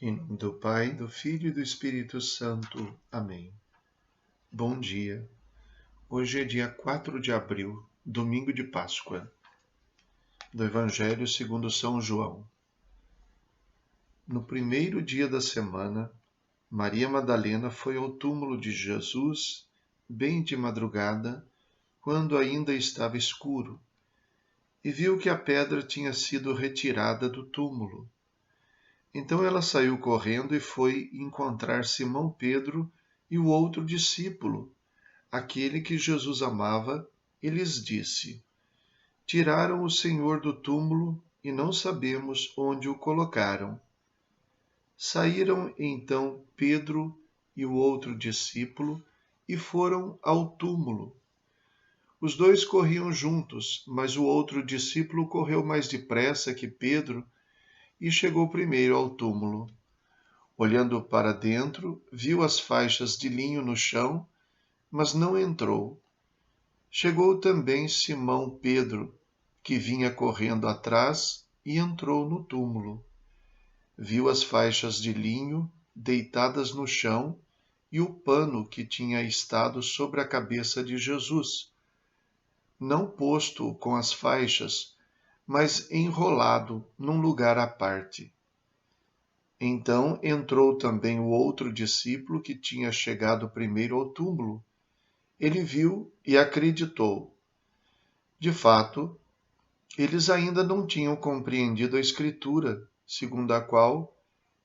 Em nome do Pai, do Filho e do Espírito Santo. Amém. Bom dia. Hoje é dia 4 de abril, domingo de Páscoa, do Evangelho segundo São João. No primeiro dia da semana, Maria Madalena foi ao túmulo de Jesus, bem de madrugada, quando ainda estava escuro, e viu que a pedra tinha sido retirada do túmulo. Então ela saiu correndo e foi encontrar Simão Pedro e o outro discípulo, aquele que Jesus amava, e lhes disse: Tiraram o Senhor do túmulo e não sabemos onde o colocaram. Saíram então Pedro e o outro discípulo e foram ao túmulo. Os dois corriam juntos, mas o outro discípulo correu mais depressa que Pedro e chegou primeiro ao túmulo. Olhando para dentro, viu as faixas de linho no chão, mas não entrou. Chegou também Simão Pedro, que vinha correndo atrás, e entrou no túmulo. Viu as faixas de linho deitadas no chão e o pano que tinha estado sobre a cabeça de Jesus, não posto com as faixas, mas enrolado num lugar à parte. Então entrou também o outro discípulo que tinha chegado primeiro ao túmulo. Ele viu e acreditou. De fato, eles ainda não tinham compreendido a Escritura, segundo a qual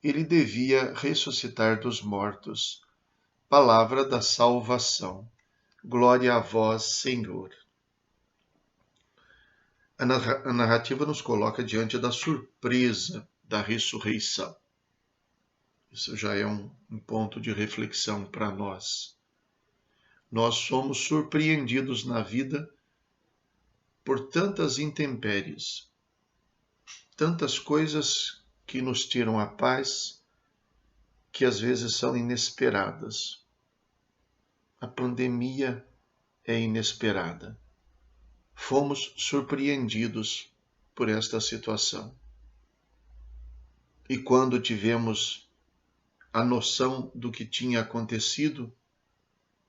ele devia ressuscitar dos mortos. Palavra da salvação. Glória a vós, Senhor. A narrativa nos coloca diante da surpresa da ressurreição. Isso já é um ponto de reflexão para nós. Nós somos surpreendidos na vida por tantas intempéries, tantas coisas que nos tiram a paz, que às vezes são inesperadas. A pandemia é inesperada. Fomos surpreendidos por esta situação. E quando tivemos a noção do que tinha acontecido,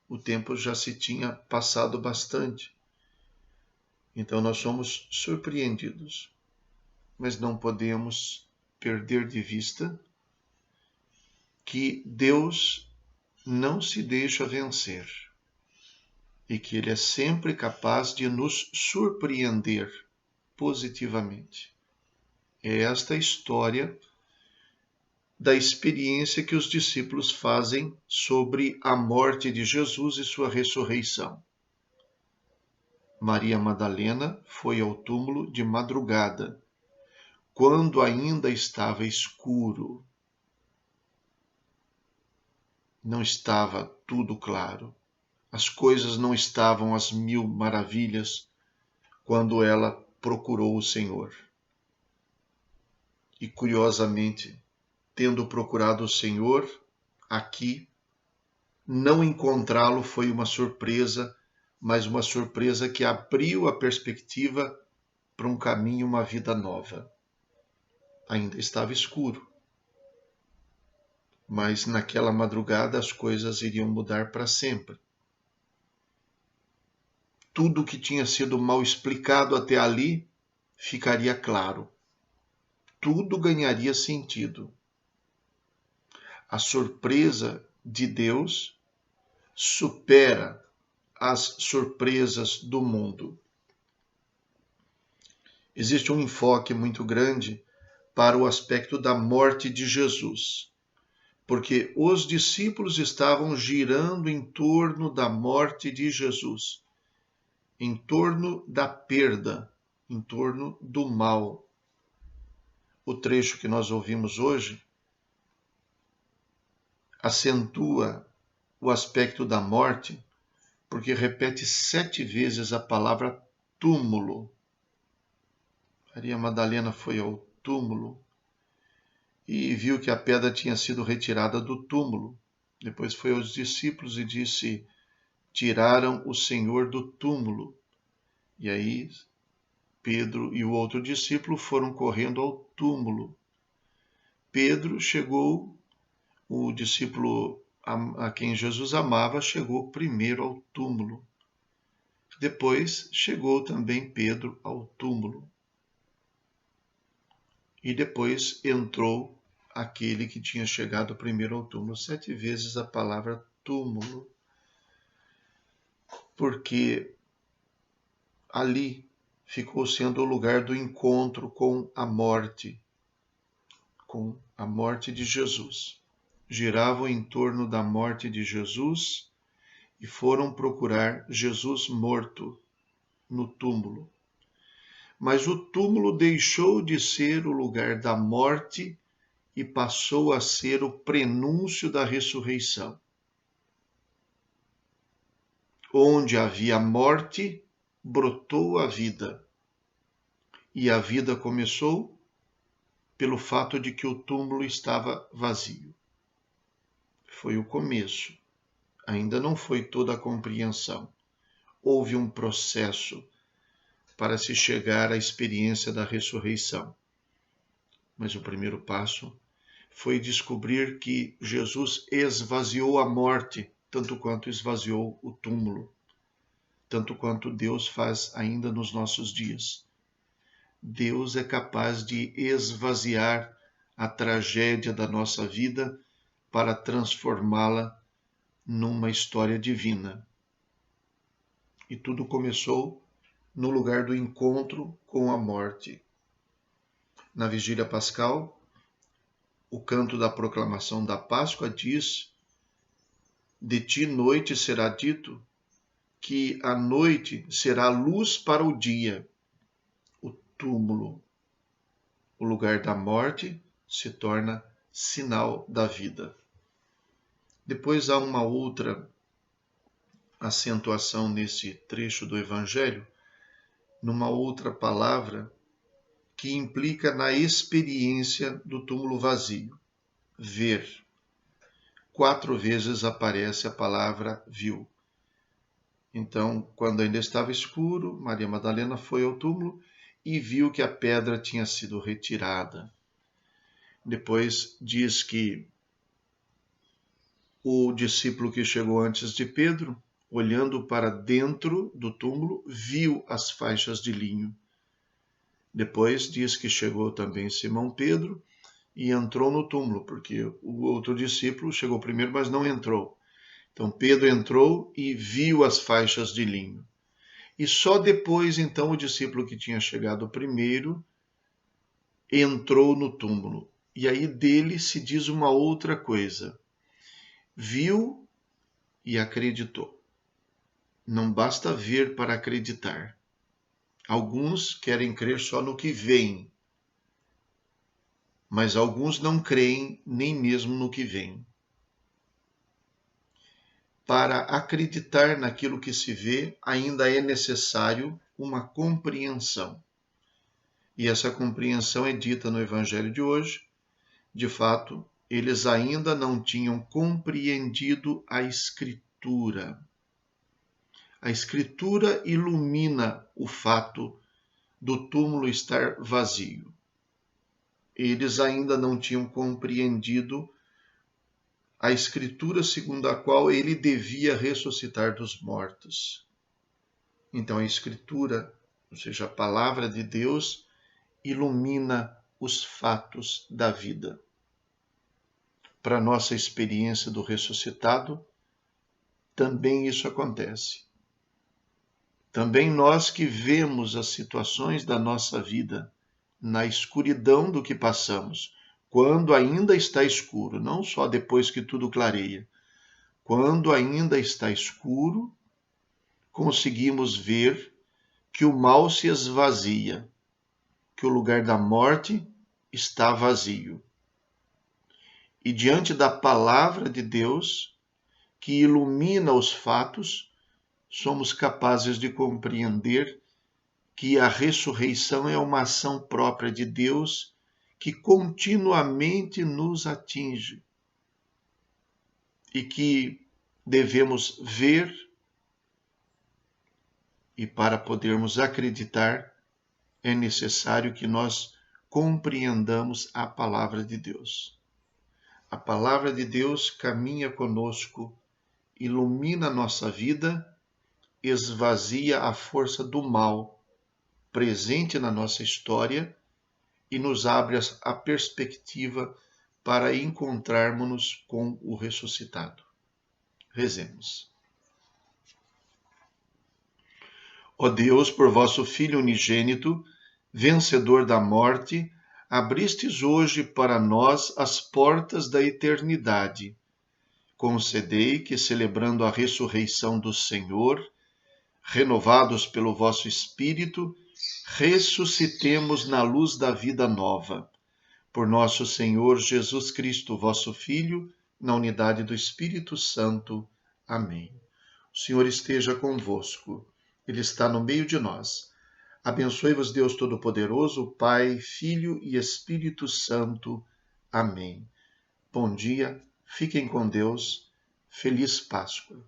o tempo já se tinha passado bastante. Então nós somos surpreendidos, mas não podemos perder de vista que Deus não se deixa vencer e que Ele é sempre capaz de nos surpreender positivamente. É esta a história da experiência que os discípulos fazem sobre a morte de Jesus e sua ressurreição. Maria Madalena foi ao túmulo de madrugada, quando ainda estava escuro. Não estava tudo claro. As coisas não estavam às mil maravilhas quando ela procurou o Senhor. E curiosamente, tendo procurado o Senhor, aqui, não encontrá-lo foi uma surpresa, mas uma surpresa que abriu a perspectiva para um caminho, uma vida nova. Ainda estava escuro, mas naquela madrugada as coisas iriam mudar para sempre. Tudo que tinha sido mal explicado até ali ficaria claro. Tudo ganharia sentido. A surpresa de Deus supera as surpresas do mundo. Existe um enfoque muito grande para o aspecto da morte de Jesus, porque os discípulos estavam girando em torno da morte de Jesus, em torno da perda, em torno do mal. O trecho que nós ouvimos hoje acentua o aspecto da morte, porque repete 7 vezes a palavra túmulo. Maria Madalena foi ao túmulo e viu que a pedra tinha sido retirada do túmulo. Depois foi aos discípulos e disse: Tiraram o Senhor do túmulo. E aí Pedro e o outro discípulo foram correndo ao túmulo. Pedro chegou, o discípulo a quem Jesus amava, chegou primeiro ao túmulo. Depois chegou também Pedro ao túmulo. E depois entrou aquele que tinha chegado primeiro ao túmulo. 7 vezes a palavra túmulo, porque ali ficou sendo o lugar do encontro com a morte de Jesus. Giravam em torno da morte de Jesus e foram procurar Jesus morto no túmulo. Mas o túmulo deixou de ser o lugar da morte e passou a ser o prenúncio da ressurreição. Onde havia morte, brotou a vida. E a vida começou pelo fato de que o túmulo estava vazio. Foi o começo. Ainda não foi toda a compreensão. Houve um processo para se chegar à experiência da ressurreição. Mas o primeiro passo foi descobrir que Jesus esvaziou a morte, tanto quanto esvaziou o túmulo, tanto quanto Deus faz ainda nos nossos dias. Deus é capaz de esvaziar a tragédia da nossa vida para transformá-la numa história divina. E tudo começou no lugar do encontro com a morte. Na vigília pascal, o canto da proclamação da Páscoa diz: de ti noite será dito, que a noite será luz para o dia. O túmulo, o lugar da morte, se torna sinal da vida. Depois há uma outra acentuação nesse trecho do Evangelho, numa outra palavra que implica na experiência do túmulo vazio. Ver. 4 vezes aparece a palavra viu. Então, quando ainda estava escuro, Maria Madalena foi ao túmulo e viu que a pedra tinha sido retirada. Depois diz que o discípulo que chegou antes de Pedro, olhando para dentro do túmulo, viu as faixas de linho. Depois diz que chegou também Simão Pedro e entrou no túmulo, porque o outro discípulo chegou primeiro, mas não entrou. Então Pedro entrou e viu as faixas de linho. E só depois, então, o discípulo que tinha chegado primeiro entrou no túmulo. E aí dele se diz uma outra coisa. Viu e acreditou. Não basta ver para acreditar. Alguns querem crer só no que veem, mas alguns não creem nem mesmo no que veem. Para acreditar naquilo que se vê, ainda é necessário uma compreensão. E essa compreensão é dita no Evangelho de hoje. De fato, eles ainda não tinham compreendido a Escritura. A Escritura ilumina o fato do túmulo estar vazio. Eles ainda não tinham compreendido a Escritura segundo a qual ele devia ressuscitar dos mortos. Então a Escritura, ou seja, a palavra de Deus, ilumina os fatos da vida. Para a nossa experiência do ressuscitado, também isso acontece. Também nós que vemos as situações da nossa vida na escuridão do que passamos, quando ainda está escuro, não só depois que tudo clareia. Quando ainda está escuro, conseguimos ver que o mal se esvazia, que o lugar da morte está vazio. E diante da palavra de Deus, que ilumina os fatos, somos capazes de compreender que a ressurreição é uma ação própria de Deus que continuamente nos atinge e que devemos ver, e para podermos acreditar é necessário que nós compreendamos a palavra de Deus. A palavra de Deus caminha conosco, ilumina a nossa vida, esvazia a força do mal presente na nossa história e nos abre a perspectiva para encontrarmos-nos com o ressuscitado. Rezemos. Ó Deus, por vosso Filho unigênito, vencedor da morte, abristes hoje para nós as portas da eternidade. Concedei que, celebrando a ressurreição do Senhor, renovados pelo vosso Espírito, ressuscitemos na luz da vida nova. Por nosso Senhor Jesus Cristo, vosso Filho, na unidade do Espírito Santo. Amém. O Senhor esteja convosco. Ele está no meio de nós. Abençoe-vos Deus Todo-Poderoso, Pai, Filho e Espírito Santo. Amém. Bom dia, fiquem com Deus. Feliz Páscoa.